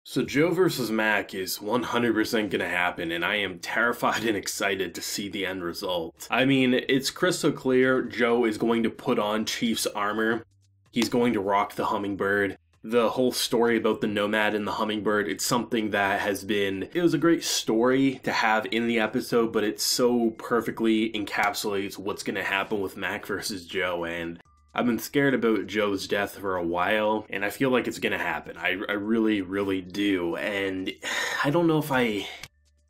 So Joe versus Mac is 100% gonna happen, and I am terrified and excited to see the end result. I mean, it's crystal clear Joe is going to put on Chief's armor. He's going to rock the hummingbird. The whole story about the Nomad and the hummingbird, it's something that it was a great story to have in the episode, but it so perfectly encapsulates what's gonna happen with Mac versus Joe, and I've been scared about Joe's death for a while, and I feel like it's gonna happen. I really, really do, and I don't know if I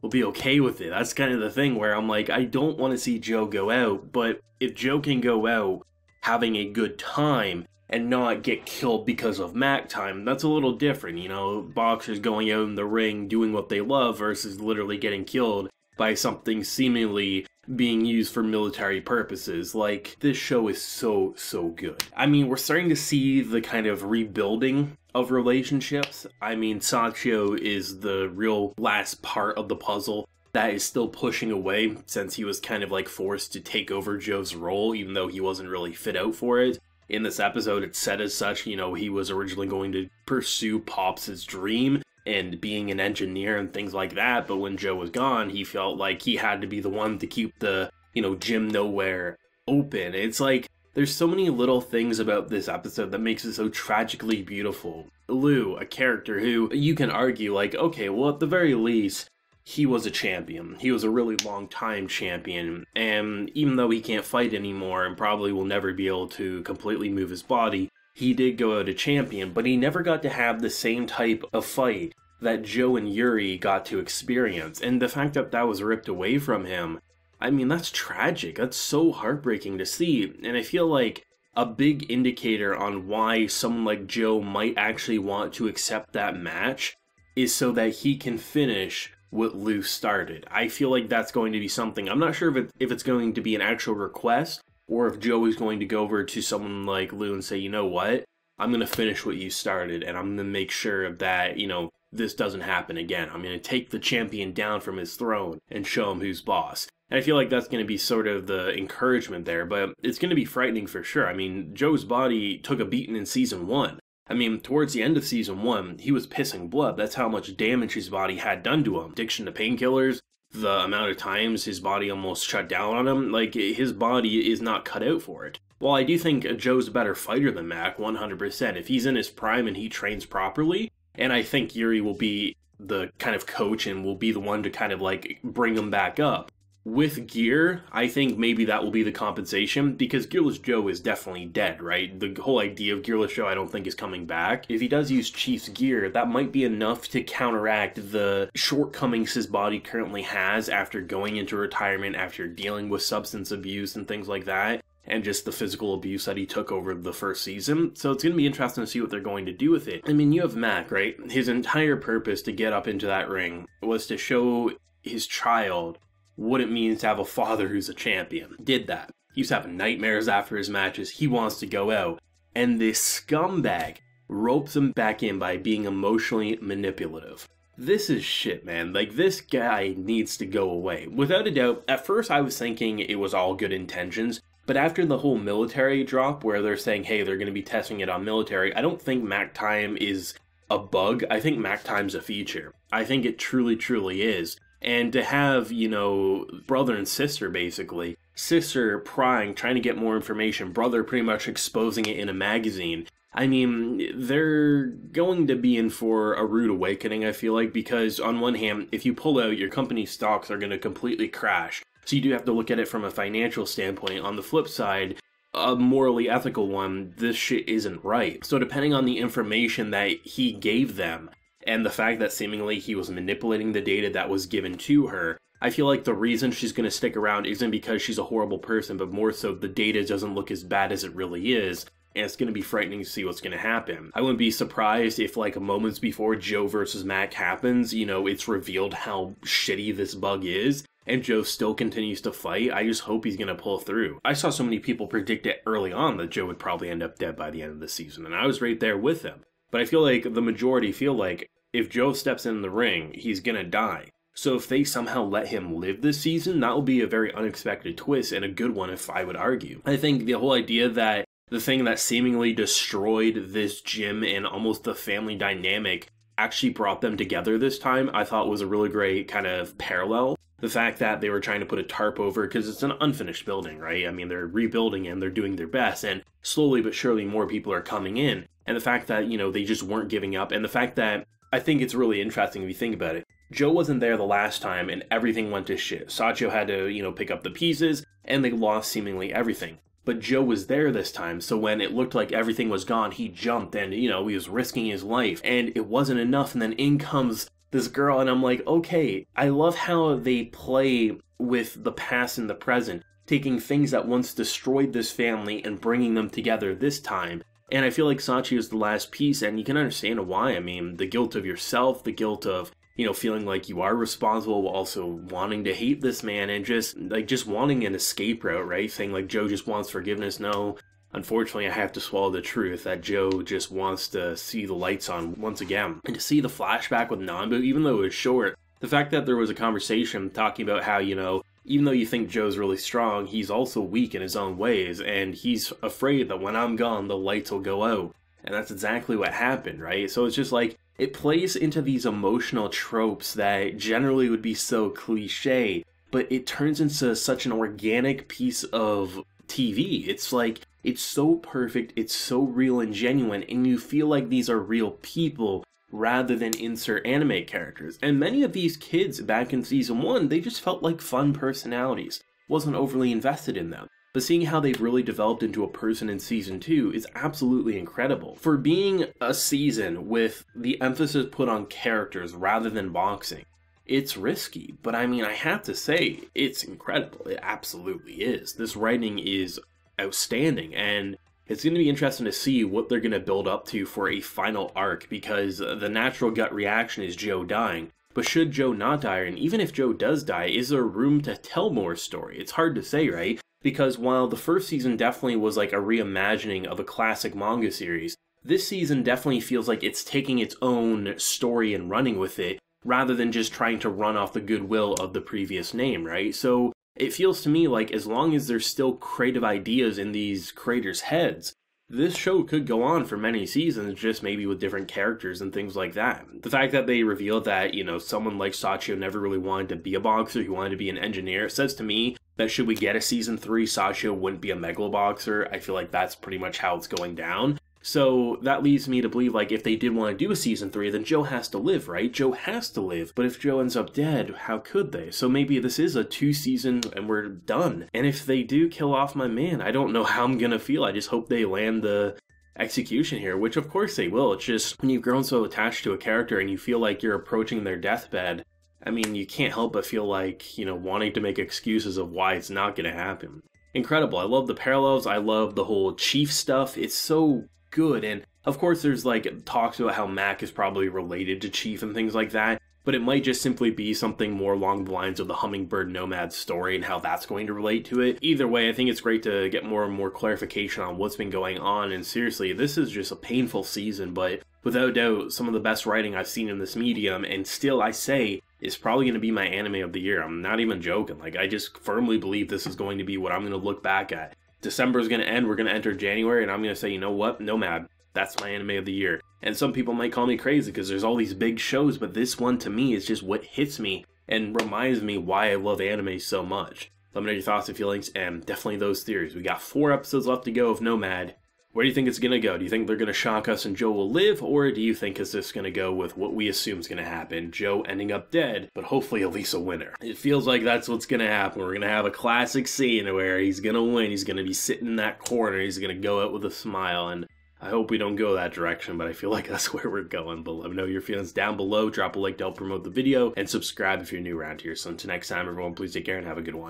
will be okay with it. That's kind of the thing where I'm like, I don't want to see Joe go out, but if Joe can go out having a good time and not get killed because of Mac time, that's a little different, you know, boxers going out in the ring doing what they love versus literally getting killed by something seemingly being used for military purposes. Like, this show is so good. I mean, we're starting to see the kind of rebuilding of relationships. I mean, Sachio is the real last part of the puzzle that is still pushing away, since he was kind of like forced to take over Joe's role, even though he wasn't really fit out for it. In this episode, it's said as such, you know, he was originally going to pursue Pops' dream and being an engineer and things like that, but when Joe was gone, he felt like he had to be the one to keep the, you know, Gym Nowhere open. It's like, there's so many little things about this episode that makes it so tragically beautiful. Lou, a character who you can argue, like, okay, well, at the very least, he was a champion. He was a really long time champion, and even though he can't fight anymore and probably will never be able to completely move his body, he did go out a champion, but he never got to have the same type of fight that Joe and Yuri got to experience. And the fact that that was ripped away from him, I mean, that's tragic. That's so heartbreaking to see. And I feel like a big indicator on why someone like Joe might actually want to accept that match is so that he can finish what Lou started. I feel like that's going to be something. I'm not sure if it's going to be an actual request, or if Joe is going to go over to someone like Lou and say, you know what, I'm going to finish what you started, and I'm going to make sure that, you know, this doesn't happen again. I'm going to take the champion down from his throne and show him who's boss. And I feel like that's going to be sort of the encouragement there, but it's going to be frightening for sure. I mean, Joe's body took a beating in season 1. I mean, towards the end of season 1, he was pissing blood. That's how much damage his body had done to him. Addiction to painkillers, the amount of times his body almost shut down on him, like, his body is not cut out for it. While I do think Joe's a better fighter than Mac, 100%, if he's in his prime and he trains properly, and I think Yuri will be the kind of coach and will be the one to kind of like bring him back up. With gear, I think maybe that will be the compensation, because Gearless Joe is definitely dead, right? The whole idea of Gearless Joe I don't think is coming back. If he does use Chief's gear, that might be enough to counteract the shortcomings his body currently has after going into retirement, after dealing with substance abuse and things like that, and just the physical abuse that he took over the first season. So it's going to be interesting to see what they're going to do with it. I mean, you have Mac, right? His entire purpose to get up into that ring was to show his child what it means to have a father who's a champion. Did that. He was having nightmares after his matches. He wants to go out. And this scumbag ropes him back in by being emotionally manipulative. This is shit, man. Like, this guy needs to go away. Without a doubt, at first I was thinking it was all good intentions, but after the whole military drop where they're saying, hey, they're going to be testing it on military, I don't think Mac time is a bug. I think Mac time's a feature. I think it truly is. And to have, you know, brother and sister, basically, sister prying, trying to get more information, brother pretty much exposing it in a magazine. I mean, they're going to be in for a rude awakening, I feel like, because on one hand, if you pull out, your company's stocks are going to completely crash. So you do have to look at it from a financial standpoint. On the flip side, a morally ethical one, this shit isn't right. So depending on the information that he gave them, and the fact that seemingly he was manipulating the data that was given to her, I feel like the reason she's going to stick around isn't because she's a horrible person, but more so the data doesn't look as bad as it really is, and it's going to be frightening to see what's going to happen. I wouldn't be surprised if, like, moments before Joe versus Mac happens, you know, it's revealed how shitty this bug is, and Joe still continues to fight. I just hope he's going to pull through. I saw so many people predict it early on that Joe would probably end up dead by the end of the season, and I was right there with them. But I feel like the majority feel like if Joe steps in the ring, he's gonna die. So if they somehow let him live this season, that will be a very unexpected twist, and a good one if I would argue. I think the whole idea that the thing that seemingly destroyed this gym and almost the family dynamic actually brought them together this time, I thought was a really great kind of parallel. The fact that they were trying to put a tarp over, because it's an unfinished building, right? I mean, they're rebuilding and they're doing their best, and slowly but surely more people are coming in. And the fact that, you know, they just weren't giving up, and the fact that I think it's really interesting if you think about it. Joe wasn't there the last time and everything went to shit. Hsieh had to, you know, pick up the pieces and they lost seemingly everything. But Joe was there this time, so when it looked like everything was gone, he jumped and, you know, he was risking his life. And it wasn't enough, and then in comes this girl, and I'm like, okay, I love how they play with the past and the present, taking things that once destroyed this family and bringing them together this time. And I feel like Hsieh is the last piece, and you can understand why. I mean, the guilt of yourself, the guilt of, you know, feeling like you are responsible while also wanting to hate this man and just wanting an escape route, right? Saying like Joe just wants forgiveness. No, unfortunately, I have to swallow the truth that Joe just wants to see the lights on once again. And to see the flashback with Nomad, even though it was short, the fact that there was a conversation talking about how, you know, even though you think Joe's really strong, he's also weak in his own ways, and he's afraid that when I'm gone, the lights will go out. And that's exactly what happened, right? So it's just like, it plays into these emotional tropes that generally would be so cliche, but it turns into such an organic piece of TV. It's like, it's so perfect, it's so real and genuine, and you feel like these are real people rather than insert anime characters. And many of these kids back in season 1, they just felt like fun personalities. Wasn't overly invested in them. But seeing how they've really developed into a person in season 2 is absolutely incredible. For being a season with the emphasis put on characters rather than boxing, it's risky, but I mean, I have to say, it's incredible. It absolutely is. This writing is outstanding, and it's going to be interesting to see what they're going to build up to for a final arc, because the natural gut reaction is Joe dying. But should Joe not die, and even if Joe does die, is there room to tell more story? It's hard to say, right? Because while the first season definitely was like a reimagining of a classic manga series, this season definitely feels like it's taking its own story and running with it, rather than just trying to run off the goodwill of the previous name, right? So it feels to me like as long as there's still creative ideas in these creators' heads, this show could go on for many seasons, just maybe with different characters and things like that. The fact that they revealed that, you know, someone like Hsieh never really wanted to be a boxer, he wanted to be an engineer, says to me that should we get a season 3, Hsieh wouldn't be a Megalo boxer. I feel like that's pretty much how it's going down. So that leads me to believe, like, if they did want to do a season 3, then Joe has to live, right? Joe has to live. But if Joe ends up dead, how could they? So maybe this is a 2-season and we're done. And if they do kill off my man, I don't know how I'm gonna feel. I just hope they land the execution here, which of course they will. It's just when you've grown so attached to a character and you feel like you're approaching their deathbed, I mean, you can't help but feel like, you know, wanting to make excuses of why it's not gonna happen. Incredible. I love the parallels. I love the whole Chief stuff. It's so good, and of course there's like talks about how Mac is probably related to Chief and things like that, but it might just simply be something more along the lines of the hummingbird Nomad story and how that's going to relate to it. Either way, I think it's great to get more and more clarification on what's been going on, and seriously, this is just a painful season, but without doubt some of the best writing I've seen in this medium, and still I say it's probably going to be my anime of the year. I'm not even joking. Like, I just firmly believe this is going to be what I'm going to look back at. December is going to end, we're going to enter January, and I'm going to say, you know what, Nomad, that's my anime of the year. And some people might call me crazy because there's all these big shows, but this one to me is just what hits me and reminds me why I love anime so much. Let me know your thoughts and feelings, and definitely those theories. We got 4 episodes left to go of Nomad. Where do you think it's going to go? Do you think they're going to shock us and Joe will live, or do you think it's just going to go with what we assume is going to happen, Joe ending up dead, but hopefully at least a winner? It feels like that's what's going to happen. We're going to have a classic scene where he's going to win, he's going to be sitting in that corner, he's going to go out with a smile, and I hope we don't go that direction, but I feel like that's where we're going. But let me know your feelings down below, drop a like to help promote the video, and subscribe if you're new around here. So until next time, everyone, please take care and have a good one.